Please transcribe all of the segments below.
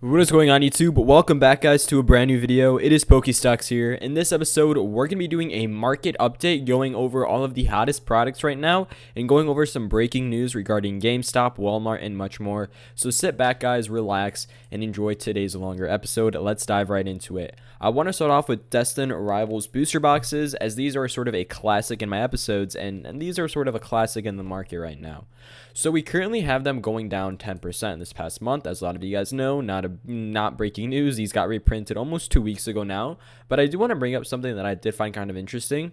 What is going on, YouTube? Welcome back, guys, to a brand new video. It is Pokestocks here. In this episode, we're going to be doing a market update, going over all of the hottest products right now and going over some breaking news regarding GameStop, Walmart, and much more. So sit back, guys, relax, and enjoy today's longer episode. Let's dive right into it. I want to start off with Destined Rivals booster boxes, as these are sort of a classic in my episodes, and these are sort of a classic in the market right now. So we currently have them going down 10% this past month. As a lot of you guys know, not breaking news. These got reprinted almost 2 weeks ago now. But I do want to bring up something that I did find kind of interesting.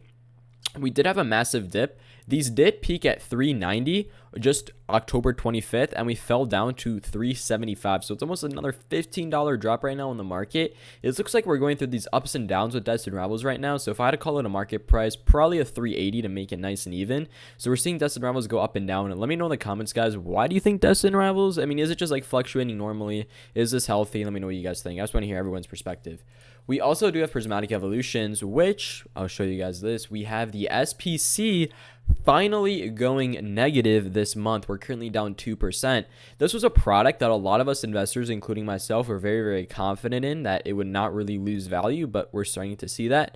We did have a massive dip. These did peak at 390 just October 25th, and we fell down to 375. So it's almost another $15 drop right now in the market. It looks like we're going through these ups and downs with Destined Rivals right now. So if I had to call it a market price, probably a 380 to make it nice and even. So we're seeing Destined Rivals go up and down. And let me know in the comments, guys, why do you think Destined Rivals? I mean, is it just like fluctuating normally? Is this healthy? Let me know what you guys think. I just want to hear everyone's perspective. We also do have Prismatic Evolutions, which I'll show you guys this. We have the SPC finally going negative this month. We're currently down 2%. This was a product that a lot of us investors, including myself, were very, very confident in that it would not really lose value, but we're starting to see that.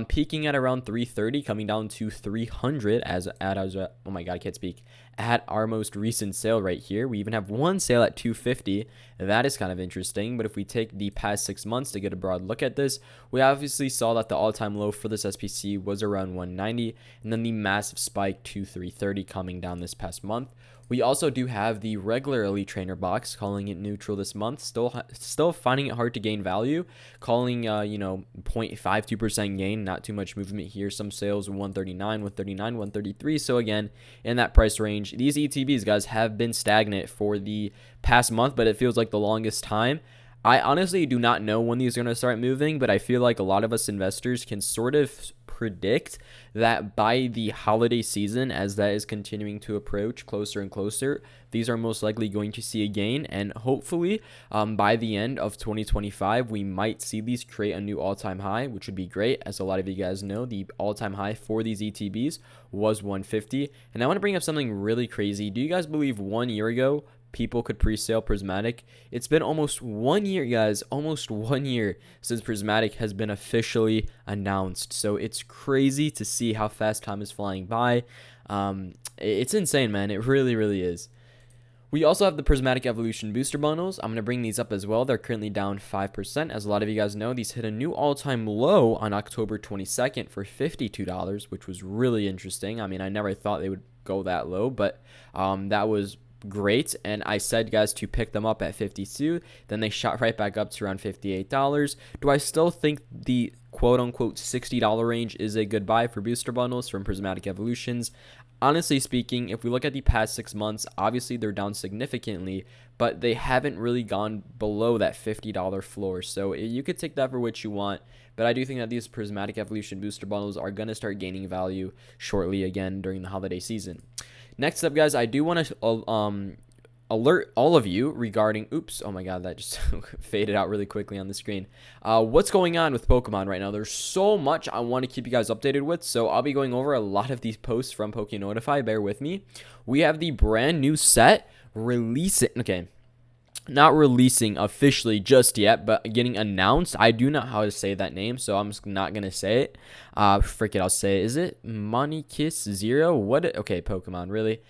Peaking at around 330, coming down to 300 oh my god, I can't speak, at our most recent sale right here. We even have one sale at 250. That is kind of interesting. But if we take the past 6 months to get a broad look at this, we obviously saw that the all-time low for this SPC was around 190, and then the massive spike to 330 coming down this past month. We also do have the regular Elite Trainer box, calling it neutral this month. Still finding it hard to gain value, calling 0.52% gain, not too much movement here. Some sales 139, 139, 133. So again, in that price range, these ETBs, guys, have been stagnant for the past month, but it feels like the longest time. I honestly do not know when these are going to start moving, but I feel like a lot of us investors can sort of predict that by the holiday season, as that is continuing to approach closer and closer, these are most likely going to see a gain, and hopefully by the end of 2025 we might see these create a new all-time high, which would be great. As a lot of you guys know, the all-time high for these ETBs was 150. And I want to bring up something really crazy. Do you guys believe 1 year ago people could pre-sale Prismatic? It's been almost 1 year, guys, almost 1 year since Prismatic has been officially announced. So it's crazy to see how fast time is flying by. It's insane, man. It really, really is. We also have the Prismatic Evolution booster bundles. I'm going to bring these up as well. They're currently down 5%. As a lot of you guys know, these hit a new all-time low on October 22nd for $52, which was really interesting. I mean, I never thought they would go that low, but that was great. And I said, guys, to pick them up at 52. Then they shot right back up to around $58. Do I still think the quote-unquote $60 range is a good buy for booster bundles from Prismatic Evolutions? Honestly speaking, if we look at the past 6 months, obviously they're down significantly, but they haven't really gone below that $50 floor. So you could take that for what you want, but I do think that these Prismatic Evolution booster bundles are going to start gaining value shortly again during the holiday season. Next up, guys, I do want to alert all of you regarding, oops, oh my god, that just faded out really quickly on the screen. What's going on with Pokemon right now? There's so much I want to keep you guys updated with, so I'll be going over a lot of these posts from PokeNotify. Bear with me. We have the brand new set releasing, okay, not releasing officially just yet, but getting announced. I do not know how to say that name, so I'm just not gonna say it. Frick it, I'll say it. Is it Moneykiss Zero? What? Okay, Pokemon, really.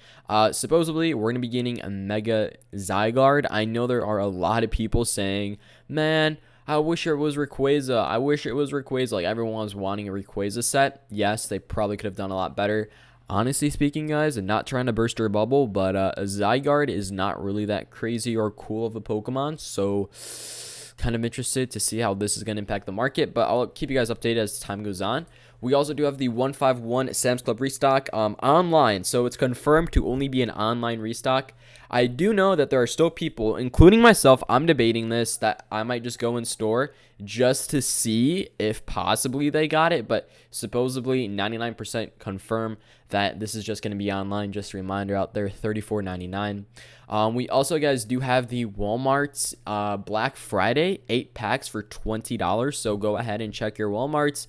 Supposedly we're gonna be getting a Mega Zygarde. I know there are a lot of people saying, man, I wish it was Rayquaza. I wish it was Rayquaza. Like, everyone's wanting a Rayquaza set. Yes, they probably could have done a lot better. Honestly speaking, guys, and not trying to burst your bubble, but a Zygarde is not really that crazy or cool of a Pokemon, so kind of interested to see how this is going to impact the market, but I'll keep you guys updated as time goes on. We also do have the 151 Sam's Club restock online, so it's confirmed to only be an online restock. I do know that there are still people, including myself, I'm debating this, that I might just go in store just to see if possibly they got it, but supposedly 99% confirm that this is just going to be online. Just a reminder out there, $34.99. We also, guys, do have the Walmart Black Friday 8 packs for $20, so go ahead and check your Walmarts.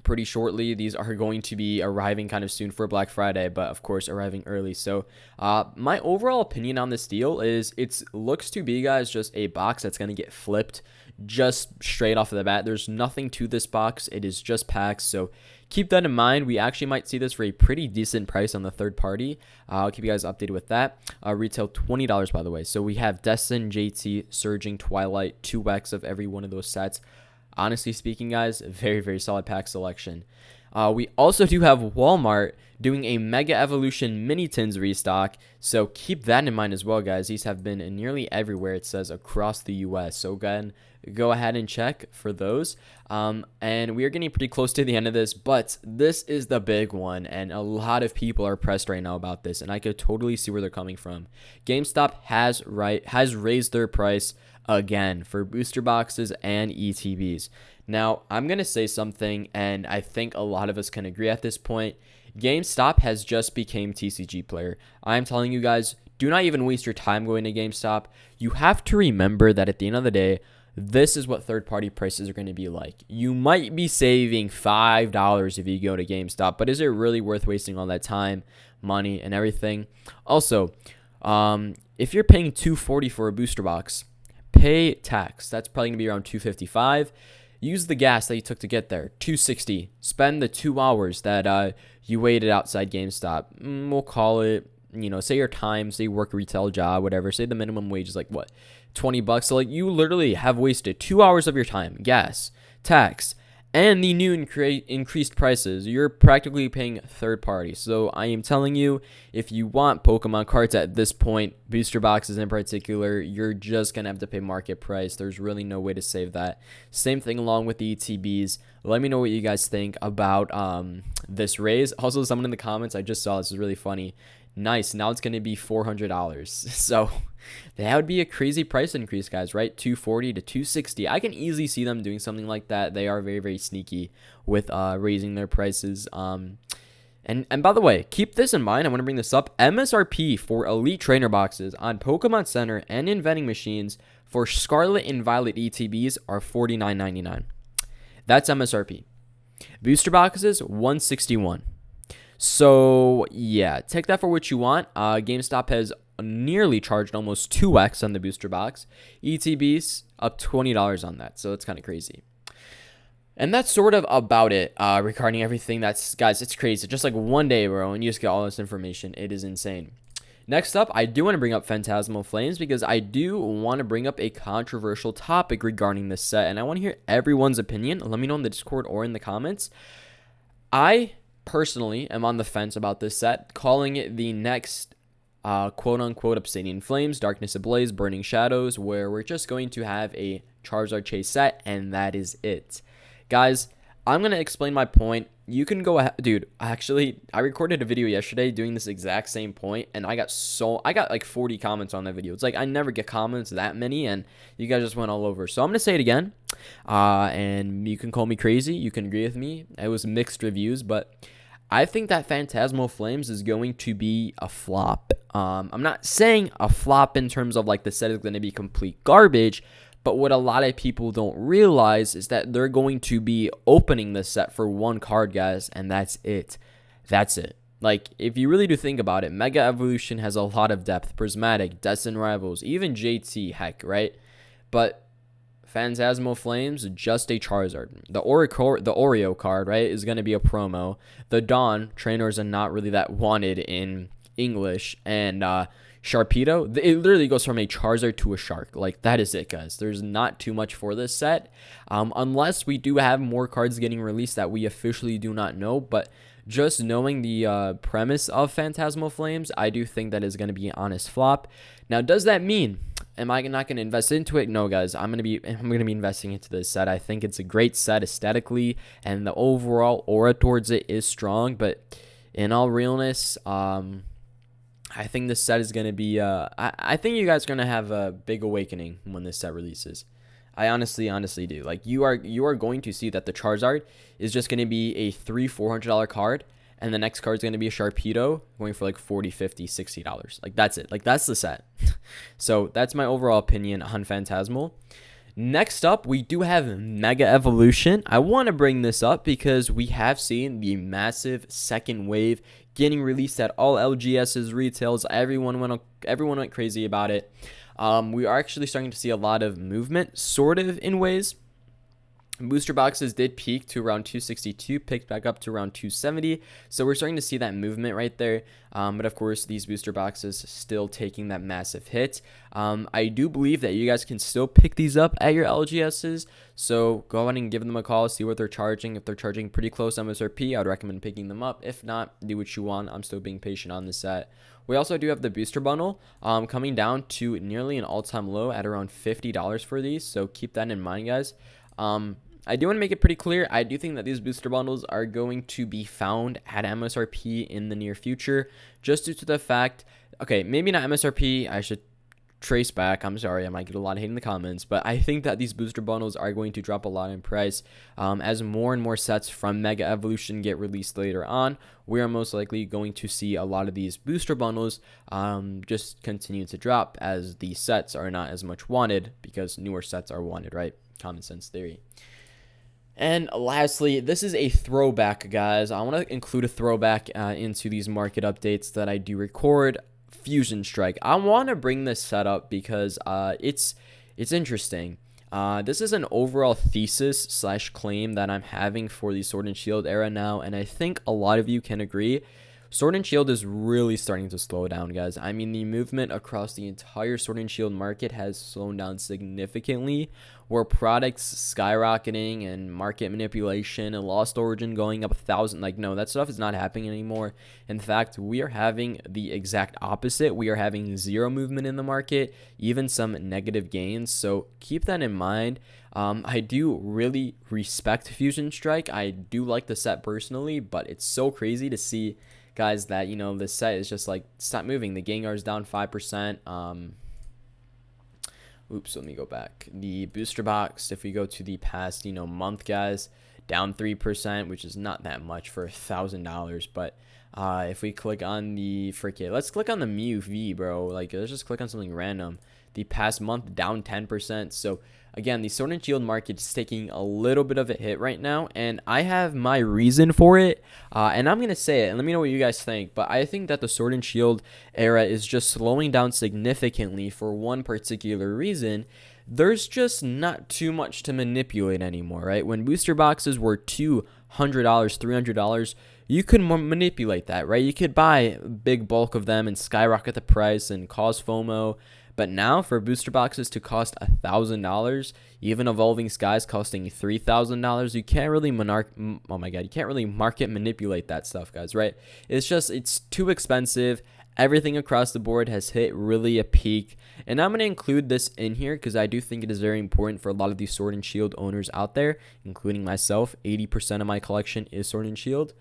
pretty shortly. These are going to be arriving kind of soon for Black Friday, but of course arriving early. So my overall opinion on this deal is it looks to be, guys, just a box that's going to get flipped just straight off of the bat. There's nothing to this box. It is just packs. So keep that in mind. We actually might see this for a pretty decent price on the third party. I'll keep you guys updated with that. Retail $20, by the way. So we have Destin, JT, Surging, Twilight, 2x of every one of those sets. Honestly speaking, guys, very, very solid pack selection. We also do have Walmart doing a Mega Evolution Mini Tins restock, so keep that in mind as well, guys. These have been nearly everywhere, it says, across the U.S., so again, go ahead and check for those. And we are getting pretty close to the end of this, but this is the big one, and a lot of people are pressed right now about this, and I could totally see where they're coming from. GameStop has raised their price again for booster boxes and ETBs. Now, I'm going to say something, and I think a lot of us can agree at this point. GameStop has just become TCG Player. I'm telling you guys, do not even waste your time going to GameStop. You have to remember that at the end of the day, this is what third-party prices are going to be like. You might be saving $5 if you go to GameStop, but is it really worth wasting all that time, money, and everything? Also, if you're paying $240 for a booster box, pay tax. That's probably going to be around $255. Use the gas that you took to get there, $260. Spend the 2 hours that you waited outside GameStop. We'll call it, say your time, say you work a retail job, whatever. Say the minimum wage is like, what, $20? So, like, you literally have wasted 2 hours of your time, gas, tax, and the new increased prices. You're practically paying third party. So I am telling you, if you want Pokemon cards at this point, booster boxes in particular, you're just going to have to pay market price. There's really no way to save that. Same thing along with the ETBs. Let me know what you guys think about this raise. Also, someone in the comments, I just saw, this is really funny. Nice, now it's going to be $400. So that would be a crazy price increase, guys, right? $240 to $260. I can easily see them doing something like that. They are very, very sneaky with raising their prices. And by the way, keep this in mind. I want to bring this up. MSRP for Elite Trainer boxes on Pokemon Center and in vending machines for Scarlet and Violet ETBs are $49.99. That's MSRP. Booster boxes, $161. So, yeah, take that for what you want. GameStop has nearly charged almost 2x on the booster box. ETBs, up $20 on that. So, it's kind of crazy. And that's sort of about it regarding everything. Guys, it's crazy. Just like one day, bro, and you just get all this information. It is insane. Next up, I do want to bring up Fantasmal Flames because I do want to bring up a controversial topic regarding this set. And I want to hear everyone's opinion. Let me know in the Discord or in the comments. I personally am on the fence about this set, calling it the next quote-unquote Obsidian Flames, Darkness Ablaze, Burning Shadows, where we're just going to have a Charizard Chase set, and that is it. Guys, I'm going to explain my point. You can go ahead. Dude, actually, I recorded a video yesterday doing this exact same point, and I got like 40 comments on that video. It's like I never get comments that many, and you guys just went all over. So I'm going to say it again, and you can call me crazy. You can agree with me. It was mixed reviews, but I think that Fantasmal Flames is going to be a flop. I'm not saying a flop in terms of like the set is going to be complete garbage, but what a lot of people don't realize is that they're going to be opening this set for one card, guys, and that's it. That's it. Like, if you really do think about it, Mega Evolution has a lot of depth. Prismatic, Destin Rivals, even JT, heck, right? But Phantasmal Flames, just a Charizard. The Oreo card, right, is going to be a promo. The Dawn, trainers are not really that wanted in English. And Sharpedo, it literally goes from a Charizard to a Shark. Like, that is it, guys. There's not too much for this set. Unless we do have more cards getting released that we officially do not know. But just knowing the premise of Phantasmal Flames, I do think that is going to be an honest flop. Now, does that mean, am I not going to invest into it? No, guys. I'm going to be investing into this set. I think it's a great set aesthetically, and the overall aura towards it is strong. But in all realness, I think this set is going to be, I think you guys are going to have a big awakening when this set releases. I honestly do. Like, you are going to see that the Charizard is just going to be a $300-$400 card, and the next card is going to be a Sharpedo going for like $40, $50, $60. Like, that's it. Like, that's the set. So that's my overall opinion on Phantasmal. Next up, we do have Mega Evolution. I want to bring this up because we have seen the massive second wave getting released at all LGS's retails. Everyone went crazy about it. We are actually starting to see a lot of movement, sort of in ways. Booster boxes did peak to around 262, picked back up to around 270. So we're starting to see that movement right there. But of course, these booster boxes still taking that massive hit. I do believe that you guys can still pick these up at your LGSs. So go ahead and give them a call, see what they're charging. If they're charging pretty close MSRP, I'd recommend picking them up. If not, do what you want. I'm still being patient on this set. We also do have the booster bundle coming down to nearly an all-time low at around $50 for these. So keep that in mind, guys. I do want to make it pretty clear. I do think that these booster bundles are going to be found at MSRP in the near future, just due to the fact, okay, maybe not MSRP. I should trace back. I'm sorry, I might get a lot of hate in the comments, but I think that these booster bundles are going to drop a lot in price as more and more sets from Mega Evolution get released later on. We are most likely going to see a lot of these booster bundles just continue to drop as the sets are not as much wanted because newer sets are wanted, right? Common sense theory. And lastly, this is a throwback, guys. I want to include a throwback into these market updates that I do record. Fusion Strike. I want to bring this setup because it's interesting. This is an overall thesis / claim that I'm having for the Sword and Shield era now, and I think a lot of you can agree. Sword and Shield is really starting to slow down, guys. I mean, the movement across the entire Sword and Shield market has slowed down significantly, where products skyrocketing and market manipulation and Lost Origin going up 1,000. Like, no, that stuff is not happening anymore. In fact, we are having the exact opposite. We are having zero movement in the market, even some negative gains. So keep that in mind. I do really respect Fusion Strike. I do like the set personally, but it's so crazy to see, guys, that, you know, this set is just like, stop moving. The Gengar is down 5%. Oops, let me go back. The booster box, if we go to the past, you know, month, guys, down 3%, which is not that much for $1,000. But if we click on the let's click on the Mew V, bro. Like, let's just click on something random. The past month, down 10%. So again, the Sword and Shield market is taking a little bit of a hit right now, and I have my reason for it, and I'm going to say it, and let me know what you guys think. But I think that the Sword and Shield era is just slowing down significantly for one particular reason. There's just not too much to manipulate anymore, right? When booster boxes were $200, $300, you could manipulate that, right? You could buy a big bulk of them and skyrocket the price and cause FOMO. But now for booster boxes to cost $1,000, even Evolving Skies costing $3,000, you can't really you can't really market manipulate that stuff, guys, right? It's too expensive. Everything across the board has hit really a peak. And I'm going to include this in here because I do think it is very important for a lot of these Sword and Shield owners out there, including myself. 80% of my collection is Sword and Shield.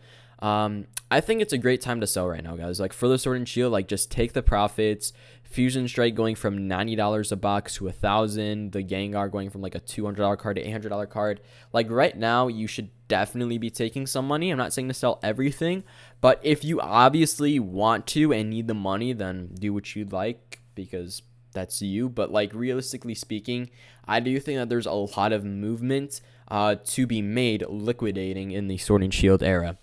I think it's a great time to sell right now, guys. Like, for the Sword and Shield, like, just take the profits. Fusion Strike going from $90 a box to $1,000. The Gengar going from like a $200 card to $800 card. Like, right now, you should definitely be taking some money. I'm not saying to sell everything, but if you obviously want to and need the money, then do what you'd like because that's you. But like, realistically speaking, I do think that there's a lot of movement to be made liquidating in the Sword and Shield era.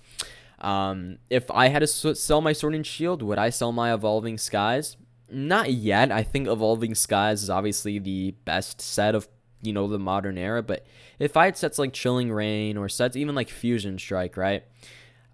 If I had to sell my Sword and Shield, would I sell my Evolving Skies? Not yet. I think Evolving Skies is obviously the best set of, you know, the modern era. But if I had sets like Chilling Reign or sets even like Fusion Strike, right,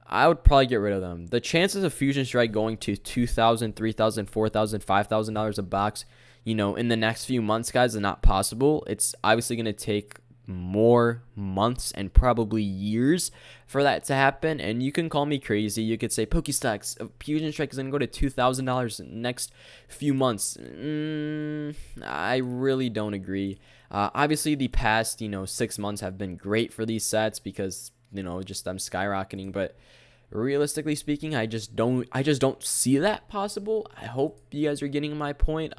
I would probably get rid of them. The chances of Fusion Strike going to $2,000, $3,000, $4,000, $5,000 a box, you know, in the next few months, guys, is not possible. It's obviously going to take more months and probably years for that to happen. And you can call me crazy. You could say Pokestocks Fusion Strike is going to go to $2,000 in the next few months. I really don't agree. Obviously, the past, you know, 6 months have been great for these sets because, you know, just them skyrocketing. But realistically speaking, I just don't see that possible. I hope you guys are getting my point.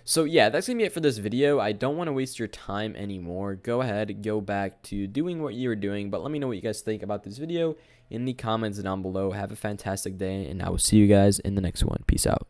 So yeah, that's going to be it for this video. I don't want to waste your time anymore. Go ahead, go back to doing what you were doing, but let me know what you guys think about this video in the comments down below. Have a fantastic day, and I will see you guys in the next one. Peace out.